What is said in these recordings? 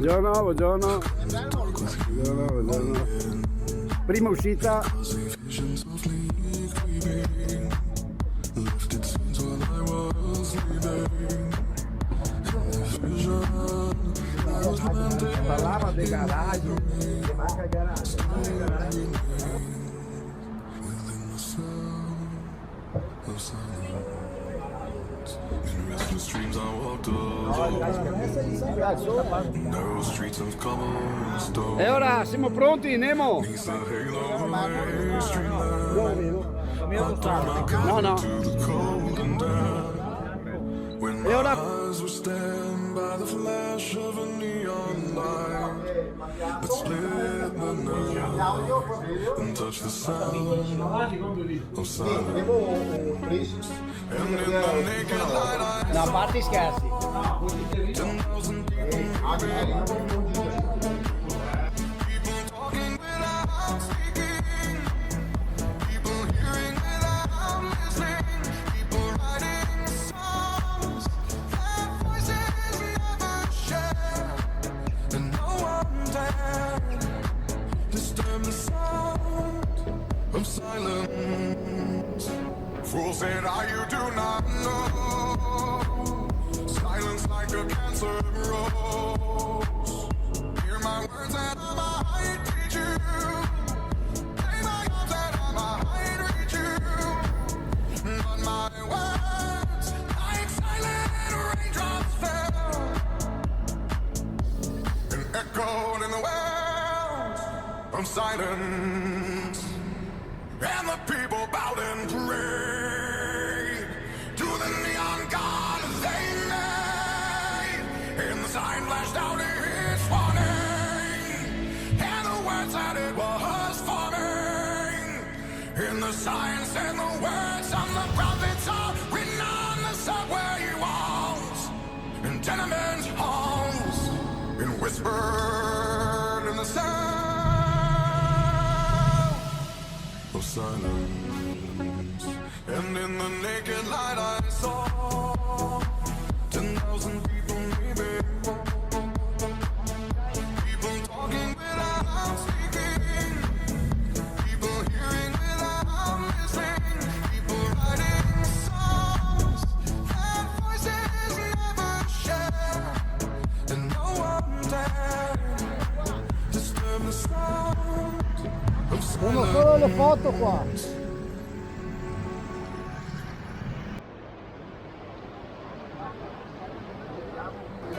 Buongiorno, buongiorno. Buongiorno, buongiorno. Prima uscita. Parlava del garage, che manca il garage. E ora siamo pronti, Nemo? No, no. E ora no, a parte scherzi. Fools said, you do not know. Silence like a cancer grows. Hear my words and I might teach you. Play my arms and I might reach you. But my words, like silent raindrops fell and echoed in the wells of silence. And the people bowed and prayed to the neon god they made. And the sign flashed out its warning, and the words that it was forming. In the signs and the words of the prophets are written on the subway walls, in tenement halls, and whispered in the sound of silence. And in the naked light I saw 10,000 people maybe, people talking without speaking, people hearing without listening, people writing songs that voices never share, and no one dared disturb the sound of silence. Sono solo le foto qua.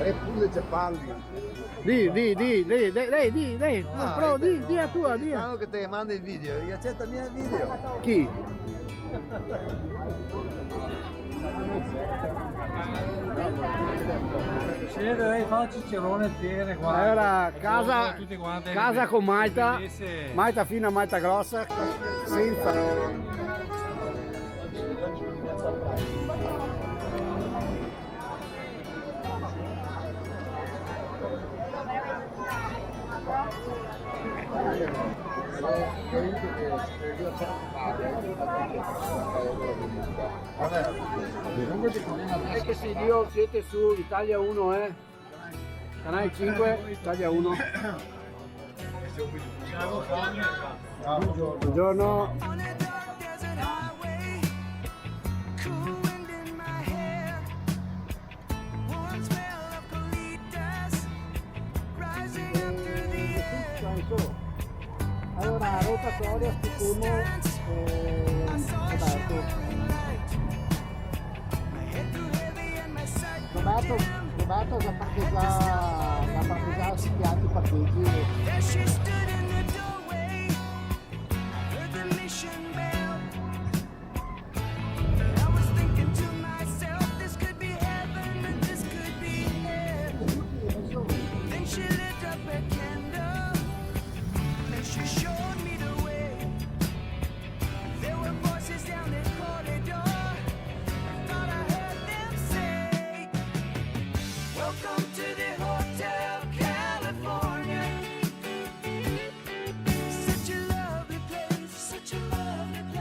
E pure cepalli. Di. No, però di la tua, di. Sanno che te manda il video, gli accetta il mio video. Chi? Lei fa il ciccerone piene qua. Allora, casa con Maita, Maita fina, Maita grossa, senza. È che se Dio siete su Italia 1, canale 5, Italia 1. Buongiorno. Allora, rotatoria su Roberto da parcheggiare sui piatti parcheggi. Such a lovely place, such a lovely place.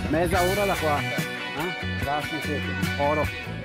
mezza ora da qua. Grazie, oro.